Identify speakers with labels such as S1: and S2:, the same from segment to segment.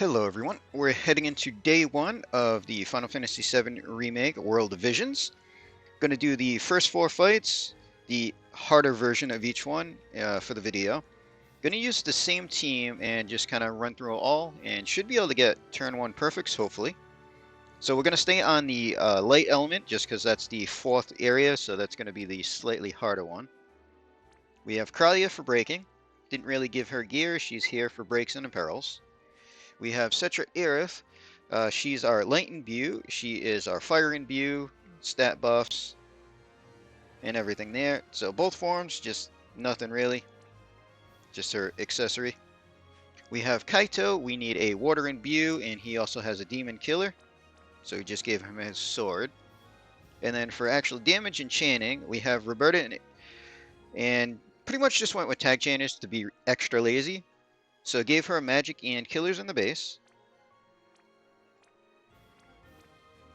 S1: Hello everyone, we're heading into day one of the Final Fantasy VII Remake World of Visions. Going to do the first four fights, the harder version of each one for the video. Going to use the same team and just kind of run through all and should be able to get turn one perfects hopefully. So we're going to stay on the light element just because that's the fourth area, so that's going to be the slightly harder one. We have Kralia for braking. Didn't really give her gear, she's here for brakes and apparels. We have Cetra Aerith. She's our light imbue. She is our fire imbue, stat buffs, and everything there. So both forms, just nothing really. Just her accessory. We have Kaito. We need a water imbue, and he also has a demon killer. So we just gave him his sword. And then for actual damage and chaining, we have Roberta, and pretty much just went with tag chainers to be extra lazy. So gave her magic and killers in the base.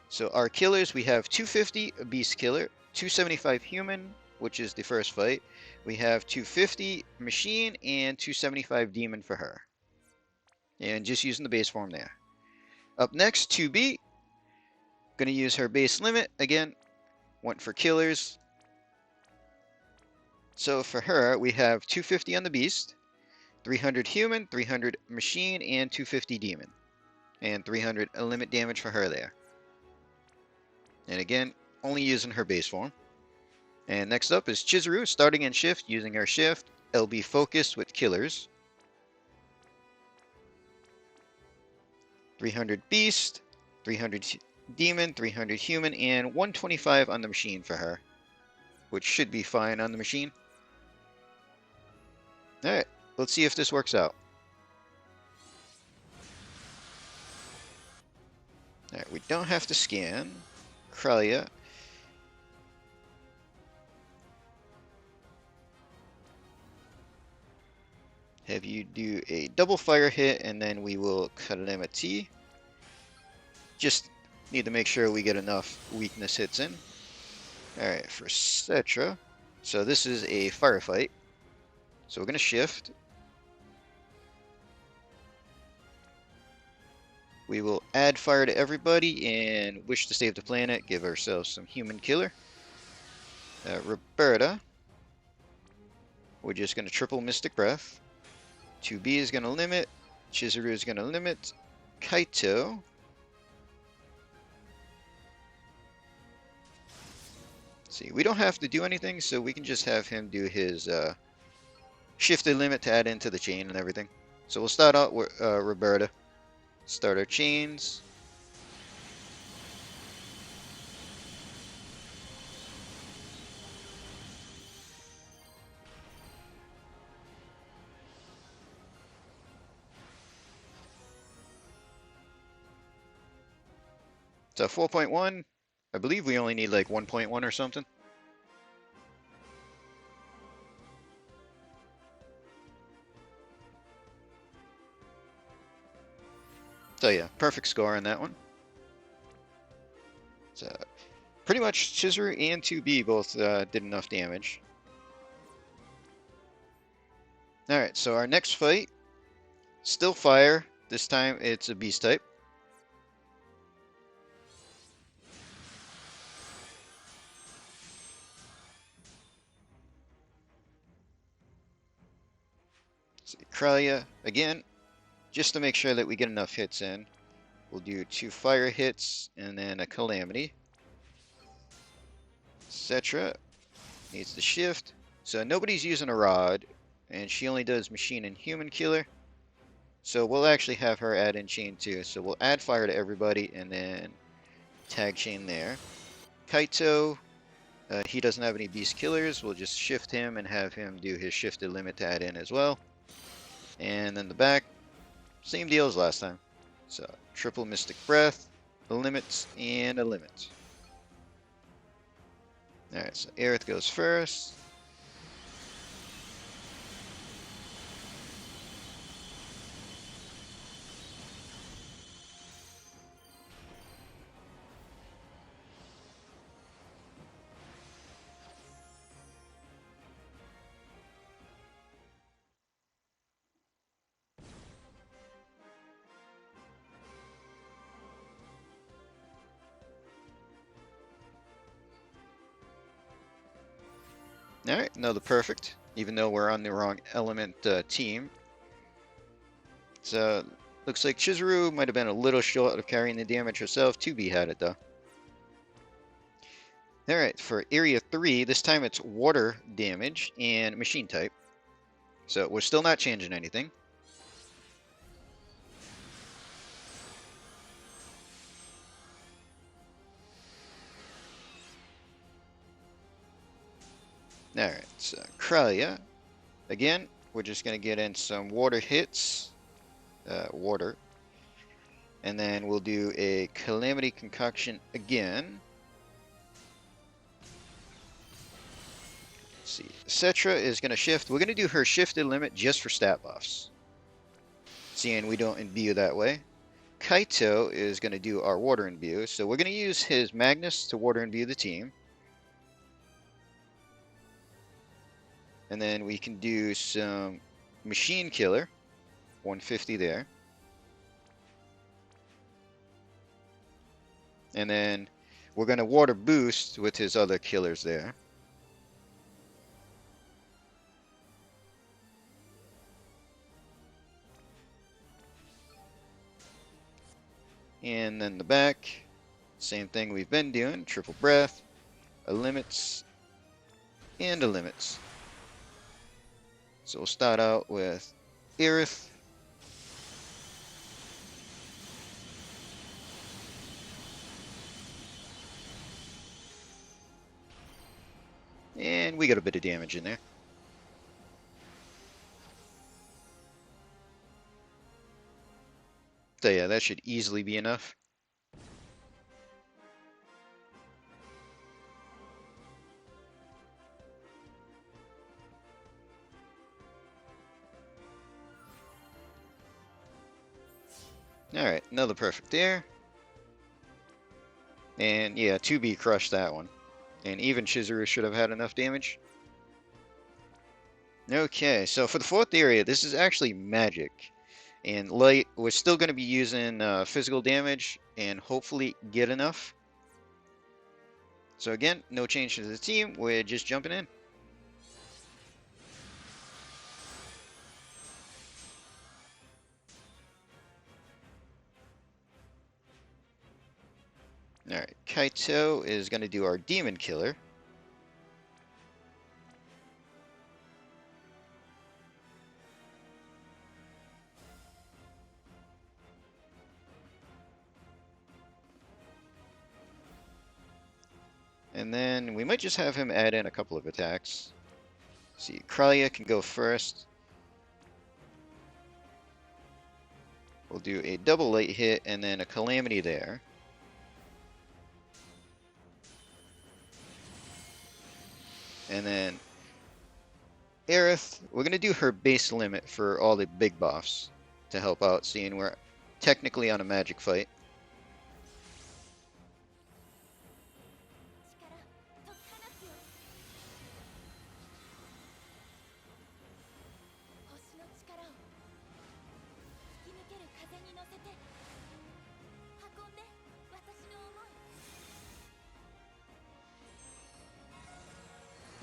S1: So our killers, we have 250 Beast Killer, 275 Human, which is the first fight. We have 250 Machine and 275 Demon for her. And just using the base form there. Up next, 2B. Going to use her base limit. Again, went for killers. So for her, we have 250 on the Beast, 300 Human, 300 Machine, and 250 Demon. And 300 limit damage for her there. And again, only using her base form. And next up is Chizuru, starting in shift, using her shift, LB focus with killers. 300 beast, 300 demon, 300 human, and 125 on the machine for her, which should be fine on the machine. Alright, let's see if this works out. Alright, we don't have to scan. Kralia. Have you do a double fire hit, and then we will cut them a T. Just need to make sure we get enough weakness hits in. Alright, for Cetra. So this is a firefight. So we're going to shift. We will add fire to everybody and wish to save the planet. Give ourselves some human killer. Roberta. We're just going to triple Mystic Breath. 2B is going to limit. Chizuru is going to limit. Kaito. See, we don't have to do anything, so we can just have him do his shifted limit to add into the chain and everything. So we'll start out with Roberta. Start our chains. So 4.1. I believe we only need like 1.1 or something. So yeah, perfect score on that one. So pretty much Chizuru and 2B both did enough damage. Alright, so our next fight, still fire. This time it's a beast type. So Kralia, again, just to make sure that we get enough hits in. We'll do 2 fire hits and then a calamity. Cetra needs the shift. So nobody's using a rod, and she only does machine and human killer. So we'll actually have her add in chain too. So we'll add fire to everybody and then tag chain there. Kaito, he doesn't have any beast killers. We'll just shift him and have him do his shifted limit to add in as well. And then the back, same deal as last time. So triple Mystic Breath, a limit, and a limit. Alright, so Aerith goes first. Alright, another perfect, even though we're on the wrong element team. So, looks like Chizuru might have been a little short of carrying the damage herself. 2B had it though. Alright, for Area 3, this time it's water damage and machine type. So we're still not changing anything. Alright, so Kralia. Again, we're just going to get in some water hits. Water. And then we'll do a Calamity Concoction again. Let's see. Cetra is going to shift. We're going to do her shifted limit just for stat buffs. Seeing we don't imbue that way. Kaito is going to do our water imbue. So we're going to use his Magnus to water imbue the team. And then we can do some Machine Killer. 150 there. And then we're going to water boost with his other killers there. And then the back, same thing we've been doing, triple breath, a limits, and a limits. So we'll start out with Aerith. And we got a bit of damage in there. So yeah, that should easily be enough. Alright, another perfect there. And yeah, 2B crushed that one. And even Chizuru should have had enough damage. Okay, so for the fourth area, this is actually magic. And light, we're still going to be using physical damage and hopefully get enough. So again, no change to the team, we're just jumping in. Alright, Kaito is going to do our Demon Killer. And then we might just have him add in a couple of attacks. Let's see, Kralia can go first. We'll do a double light hit and then a Calamity there. And then Aerith, we're going to do her base limit for all the big buffs to help out, seeing we're technically on a magic fight.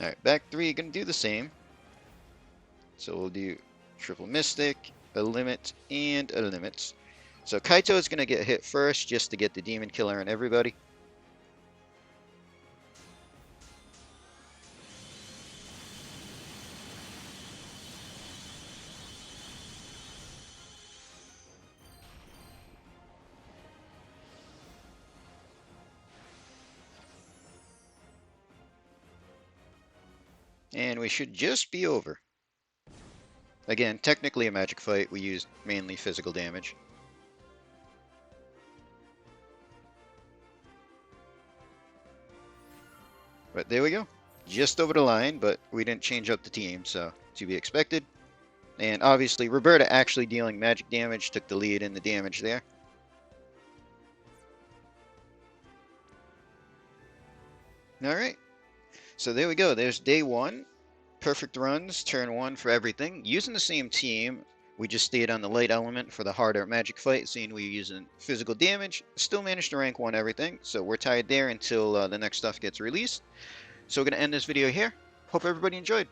S1: Alright, back three, gonna do the same. So we'll do triple mystic, a limit, and a limit. So Kaito is gonna get hit first just to get the demon killer on everybody. And we should just be over. Again, technically a magic fight, we used mainly physical damage. But there we go. Just over the line, but we didn't change up the team, so to be expected. And obviously, Roberta actually dealing magic damage took the lead in the damage there. Alright. So there we go. There's day one. Perfect runs, turn one for everything. Using the same team, we just stayed on the light element for the harder magic fight, seeing we're using physical damage. Still managed to rank one everything, so we're tied there until the next stuff gets released. So we're going to end this video here. hope everybody enjoyed.